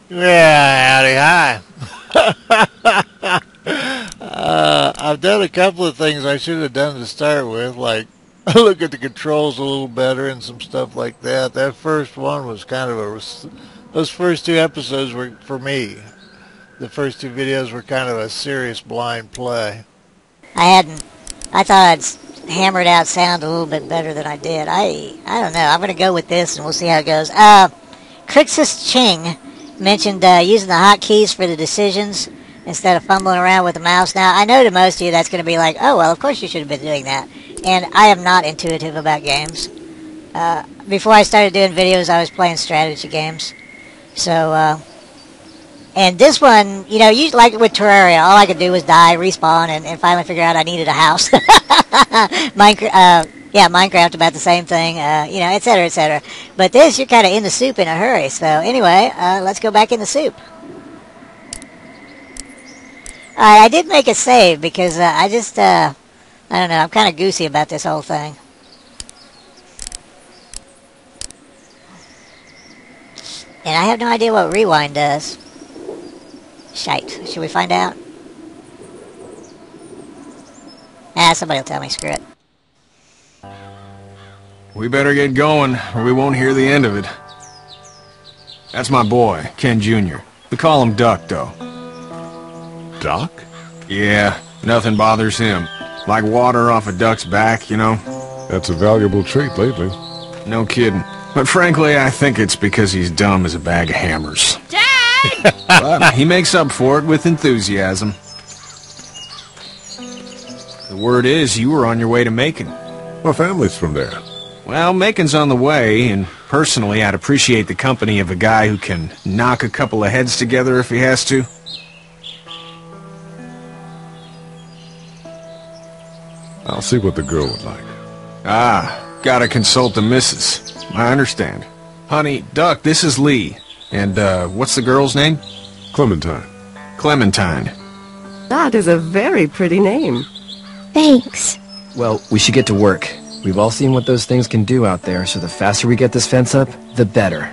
Yeah, howdy, hi. I've done a couple of things I should have done to start with, like look at the controls a little better and some stuff like that. That first one was kind of those first two episodes were, for me, the first two videos were kind of a serious blind play. I hadn't. I thought I'd hammered out sound a little bit better than I did. I don't know. I'm going to go with this and we'll see how it goes. Crixus Ching mentioned using the hotkeys for the decisions instead of fumbling around with the mouse. Now, I know to most of you that's going to be like, oh, well, of course you should have been doing that. And I am not intuitive about games. Before I started doing videos, I was playing strategy games. So, and this one, you know, like with Terraria, all I could do was die, respawn, and finally figure out I needed a house. Minecraft about the same thing, you know, etc., etc. But this, you're kind of in the soup in a hurry. So anyway, let's go back in the soup. Alright, I did make a save because I don't know, I'm kind of goosey about this whole thing. And I have no idea what rewind does. Shite. Should we find out? Somebody will tell me. Screw it. We better get going, or we won't hear the end of it. That's my boy, Ken Jr. We call him Duck, though. Duck? Yeah, nothing bothers him. Like water off a duck's back, you know? That's a valuable trait lately. No kidding. But frankly, I think it's because he's dumb as a bag of hammers. Dad! But he makes up for it with enthusiasm. The word is you were on your way to Macon. My family's from there. Well, Macon's on the way, and personally, I'd appreciate the company of a guy who can knock a couple of heads together if he has to. I'll see what the girl would like. Ah, gotta consult the missus. I understand. Honey, Duck, this is Lee. And, what's the girl's name? Clementine. Clementine. That is a very pretty name. Thanks. Well, we should get to work. We've all seen what those things can do out there, so the faster we get this fence up, the better.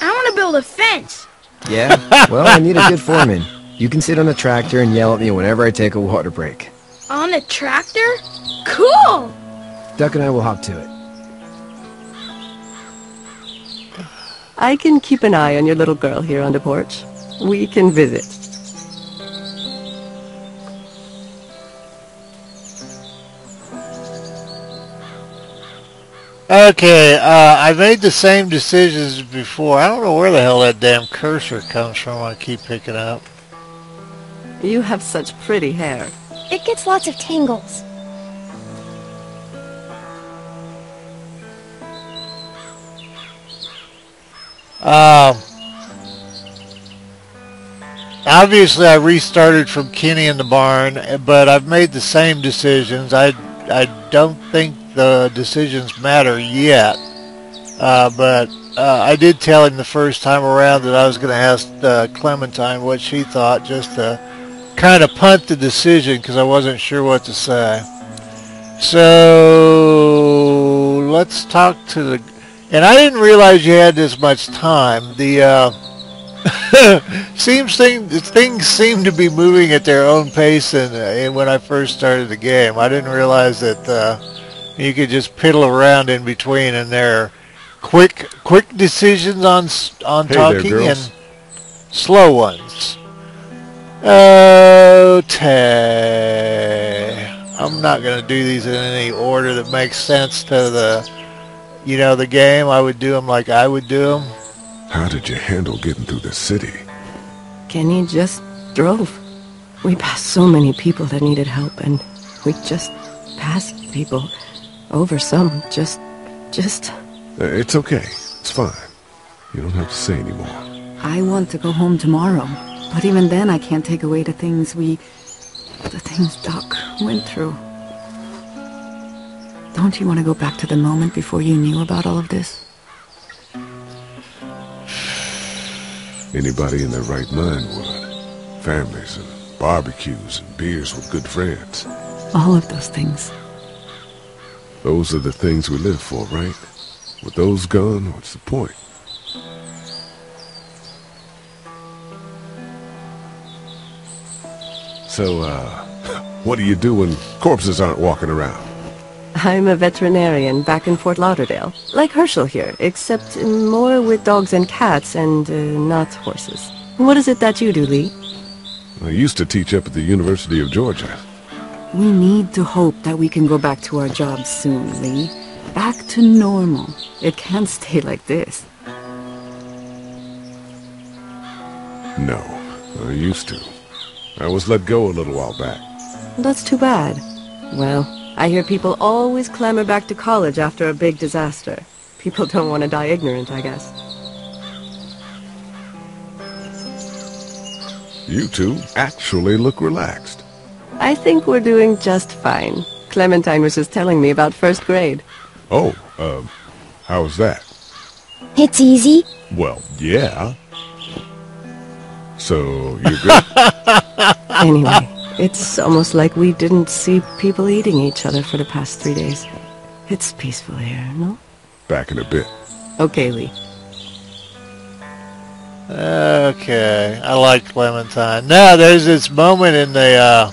I want to build a fence. Yeah? Well, I need a good foreman. You can sit on the tractor and yell at me whenever I take a water break. On a tractor? Cool! Duck and I will hop to it. I can keep an eye on your little girl here on the porch. We can visit. Okay, I made the same decisions before. I don't know where the hell that damn cursor comes from I keep picking up. You have such pretty hair. It gets lots of tangles. Obviously I restarted from Kenny in the barn, but I've made the same decisions. I don't think the decisions matter yet, but I did tell him the first time around that I was going to ask Clementine what she thought, just to kind of punt the decision because I wasn't sure what to say. So let's talk to the... And I didn't realize you had this much time. The things seem to be moving at their own pace, and when I first started the game, I didn't realize that you could just piddle around in between, and there are quick decisions on talking there, and slow ones. Okay, I'm not going to do these in any order that makes sense to the game. I would do them like I would do them. How did you handle getting through the city? Kenny just drove. We passed so many people that needed help, and we just passed people. Over some, just... It's okay. It's fine. You don't have to say anymore. I want to go home tomorrow, but even then I can't take away the things Doc went through. Don't you want to go back to the moment before you knew about all of this? Anybody in their right mind would. Families and barbecues and beers with good friends. All of those things. Those are the things we live for, right? With those gone, what's the point? So, what do you do when corpses aren't walking around? I'm a veterinarian back in Fort Lauderdale. Like Herschel here, except more with dogs and cats and not horses. What is it that you do, Lee? I used to teach up at the University of Georgia. We need to hope that we can go back to our jobs soon, Lee. Back to normal. It can't stay like this. No, I used to. I was let go a little while back. That's too bad. Well, I hear people always clamor back to college after a big disaster. People don't want to die ignorant, I guess. You two actually look relaxed. I think we're doing just fine. Clementine was just telling me about first grade. Oh, how's that? It's easy. Well, yeah. So, you're good? Anyway, it's almost like we didn't see people eating each other for the past 3 days. It's peaceful here, no? Back in a bit. Okay, Lee. Okay, I like Clementine. Now, there's this moment in the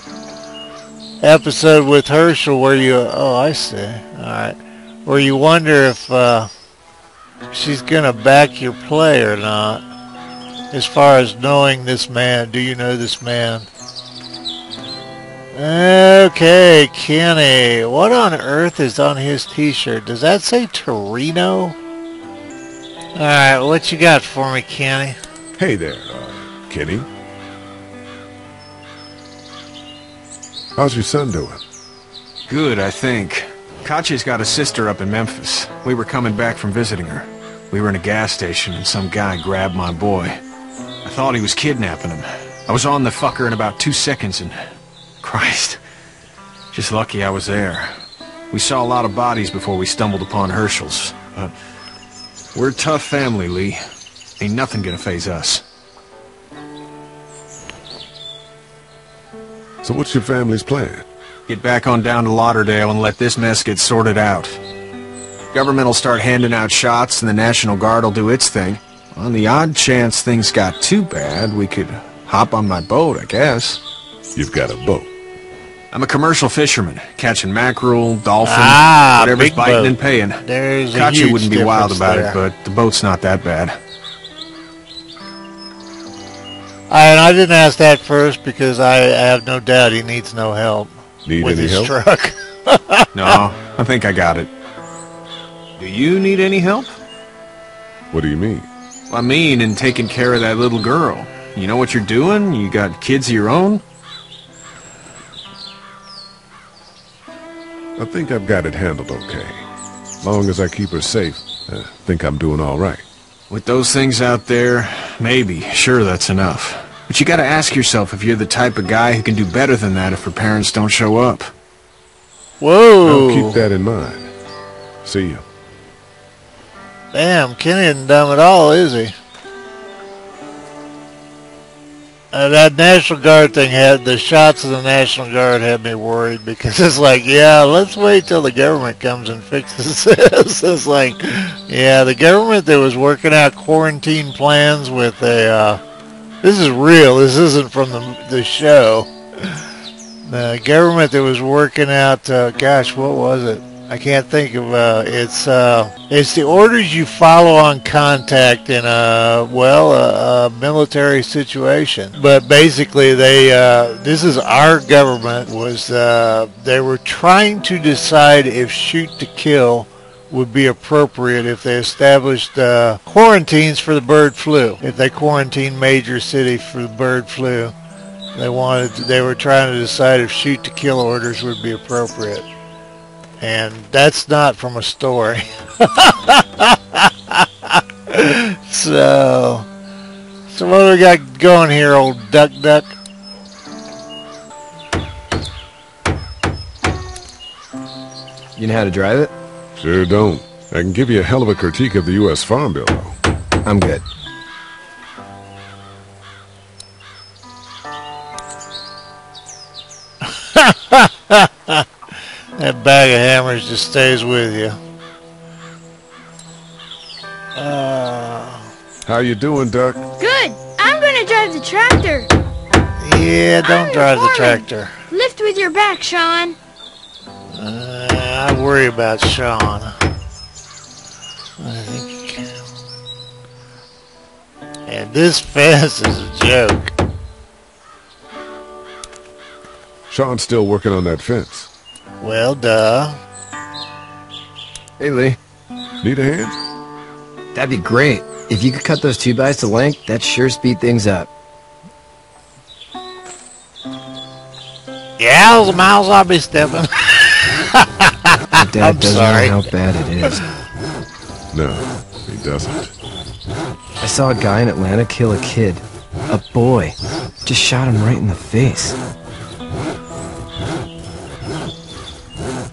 episode with Herschel where you... Oh, I see. Alright. Where you wonder if she's going to back your play or not. As far as knowing this man. Do you know this man? Okay, Kenny. What on earth is on his t-shirt? Does that say Torino? Alright, what you got for me, Kenny? Hey there, Kenny. How's your son doing? Good, I think. Katya's got a sister up in Memphis. We were coming back from visiting her. We were in a gas station and some guy grabbed my boy. I thought he was kidnapping him. I was on the fucker in about 2 seconds and... Christ. Just lucky I was there. We saw a lot of bodies before we stumbled upon Herschel's. But we're a tough family, Lee. Ain't nothing gonna faze us. So what's your family's plan? Get back on down to Lauderdale and let this mess get sorted out. Government will start handing out shots and the National Guard will do its thing. On the odd chance things got too bad, we could hop on my boat, I guess. You've got a boat. I'm a commercial fisherman, catching mackerel, dolphin, whatever's big biting boat. and paying. There's a Katya huge wouldn't be wild difference about there. it, but the boat's not that bad. And I didn't ask that first because I have no doubt he needs no help Need with any his help? truck. No, I think I got it. Do you need any help? What do you mean? I mean, in taking care of that little girl. You know what you're doing? You got kids of your own? I think I've got it handled okay. Long as I keep her safe, I think I'm doing all right. With those things out there, maybe, sure, that's enough. But you gotta ask yourself if you're the type of guy who can do better than that if her parents don't show up. Whoa. I'll keep that in mind. See you. Damn, Kenny isn't dumb at all, is he? That National Guard thing had, the shots of the National Guard had me worried because it's like, yeah, let's wait till the government comes and fixes this. It's like, yeah, the government that was working out quarantine plans with a, this is real, this isn't from the show. The government that was working out, gosh, what was it? I can't think of, it's the orders you follow on contact in a military situation. But basically this is our government was, they were trying to decide if shoot to kill would be appropriate if they established quarantines for the bird flu. If they quarantined major cities for the bird flu, they were trying to decide if shoot to kill orders would be appropriate. And that's not from a story. So what do we got going here, old duck? You know how to drive it? Sure don't. I can give you a hell of a critique of the U.S. Farm Bill, though. I'm good. That bag of hammers just stays with you. How you doing, Duck? Good. I'm gonna drive the tractor. Yeah, don't drive the tractor. Lift with your back, Sean. I worry about Sean. I think. And this fence is a joke. Sean's still working on that fence. Well, duh. Hey, Lee. Need a hand? That'd be great. If you could cut those 2x to length, that'd sure speed things up. Gals and miles I'll be stepping. My dad I'm doesn't sorry. know how bad it is. No, he doesn't. I saw a guy in Atlanta kill a kid. A boy. Just shot him right in the face.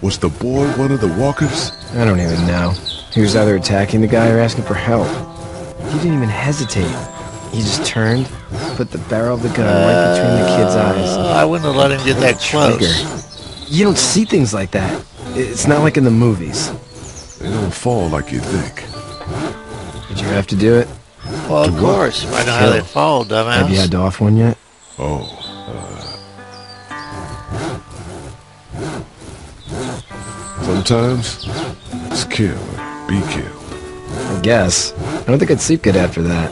Was the boy one of the walkers? I don't even know. He was either attacking the guy or asking for help. He didn't even hesitate. He just turned, put the barrel of the gun right between the kid's eyes. I wouldn't have let him get that close. Trigger. You don't see things like that. It's not like in the movies. They don't fall like you think. Did you have to do it? Well, of course. I know how they fall, dumbass. Have you had to off one yet? Oh, sometimes it's kill or be killed. I guess. I don't think I'd sleep good after that.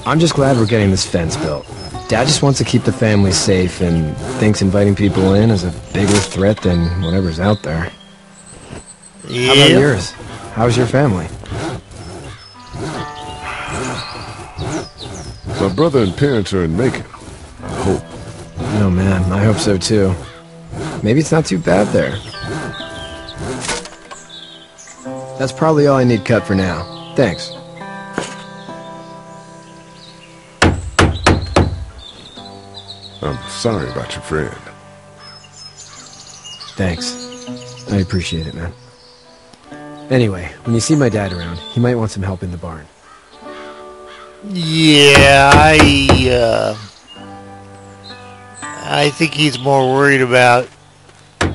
I'm just glad we're getting this fence built. Dad just wants to keep the family safe and thinks inviting people in is a bigger threat than whatever's out there. Yeah. How about yours? How's your family? My brother and parents are in Macon. I hope. Oh man, I hope so too. Maybe it's not too bad there. That's probably all I need cut for now. Thanks. I'm sorry about your friend. Thanks. I appreciate it, man. Anyway, when you see my dad around, he might want some help in the barn. Yeah, I think he's more worried about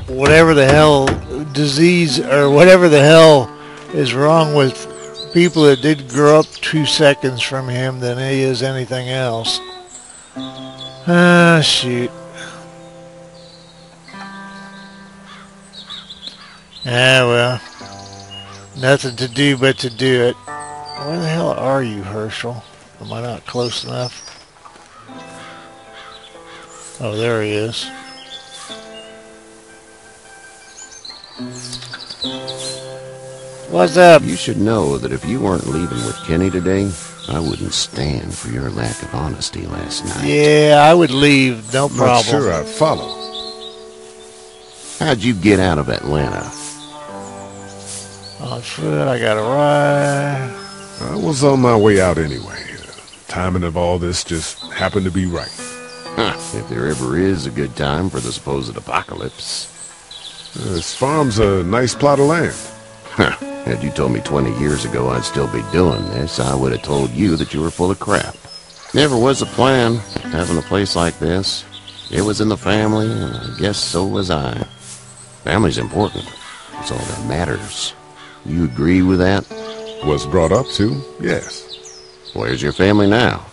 whatever the hell disease or whatever the hell is wrong with people that did grow up 2 seconds from him than he is anything else. Shoot. Well, nothing to do but to do it. Where the hell are you, Herschel? Am I not close enough? Oh, there he is. What's up? You should know that if you weren't leaving with Kenny today, I wouldn't stand for your lack of honesty last night. Yeah, I would leave, no problem. Not sure I'd follow. How'd you get out of Atlanta? On foot, I got a ride. I was on my way out anyway. Timing of all this just happened to be right. Huh, if there ever is a good time for the supposed apocalypse. This farm's a nice plot of land. Huh, had you told me 20 years ago I'd still be doing this, I would have told you that you were full of crap. Never was a plan, having a place like this. It was in the family, and I guess so was I. Family's important. It's all that matters. You agree with that? Was brought up to, yes. Where's your family now?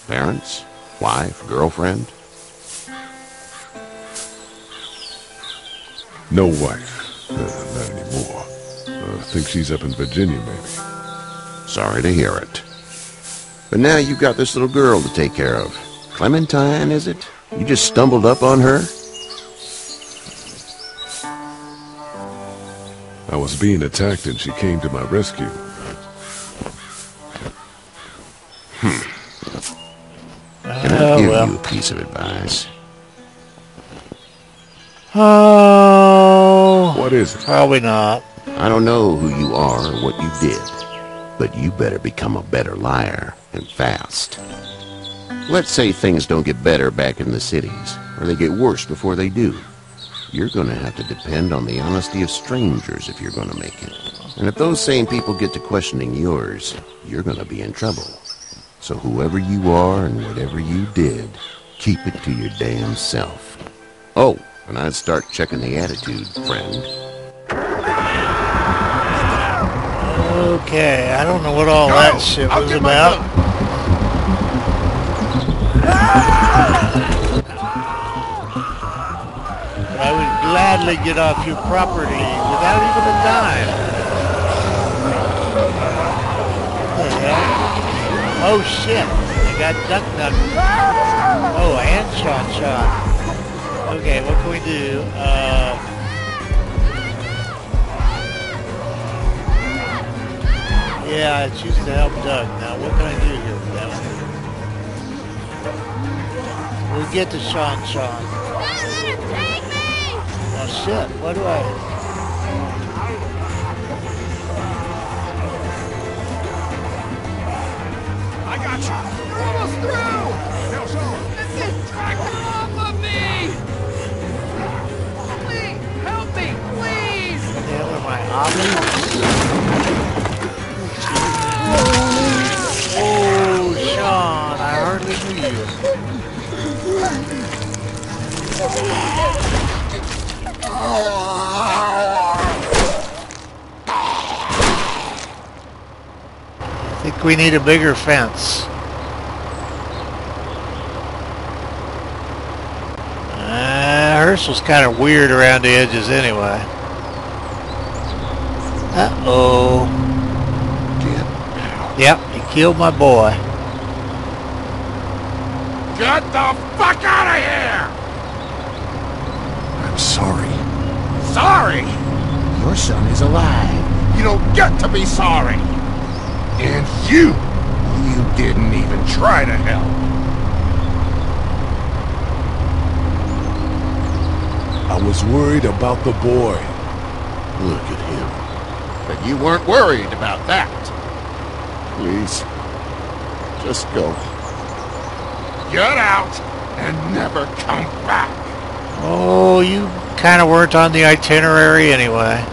Parents? Wife? Girlfriend? No wife. Not anymore. I think she's up in Virginia, maybe. Sorry to hear it. But now you've got this little girl to take care of. Clementine, is it? You just stumbled up on her? I was being attacked and she came to my rescue. Can I give you a piece of advice? Oh. What is it? Probably not. I don't know who you are or what you did, but you better become a better liar, and fast. Let's say things don't get better back in the cities, or they get worse before they do. You're going to have to depend on the honesty of strangers if you're going to make it. And if those same people get to questioning yours, you're going to be in trouble. So whoever you are and whatever you did, keep it to your damn self. Oh, and I'd start checking the attitude, friend. Okay, I don't know what all that shit was about. hardly get off your property without even a dime. What the hell? Oh shit, I got duck. Oh, and shot. Okay, what can we do? Yeah, I choose to help Doug. Now, what can I do here with that one? We'll get to Sean. Oh shit, what do I... I got you. We're almost through. Now, Sean. Get this tractor off of me! Please, help me, please! What the hell are my options? Oh, Sean, I hardly knew you. I think we need a bigger fence. Herschel's kind of weird around the edges anyway. Uh-oh. Yep, he killed my boy. Get the fuck out of here! I'm sorry. Sorry? Your son is alive. You don't get to be sorry. And you didn't even try to help. I was worried about the boy. Look at him. But you weren't worried about that. Please, just go. Get out and never come back. Oh, you kind of weren't on the itinerary anyway.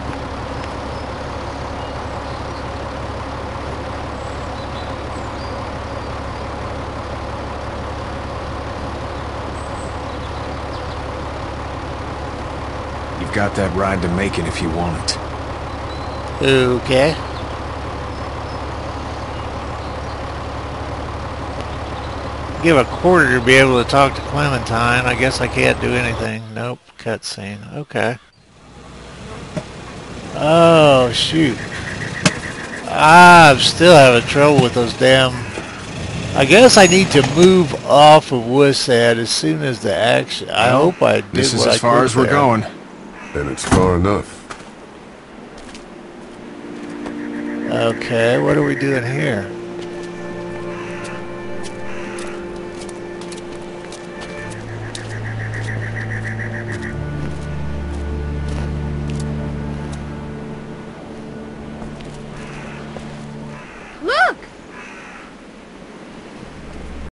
You've got that ride to Macon if you want it. Okay. Give a quarter to be able to talk to Clementine. I guess I can't do anything. Nope. Cutscene. Okay. Oh, shoot. I'm still having trouble with those damn... I guess I need to move off of Wussad as soon as the action... I hope I did This is what as I far could as we're there. going. And it's far enough. Okay, what are we doing here?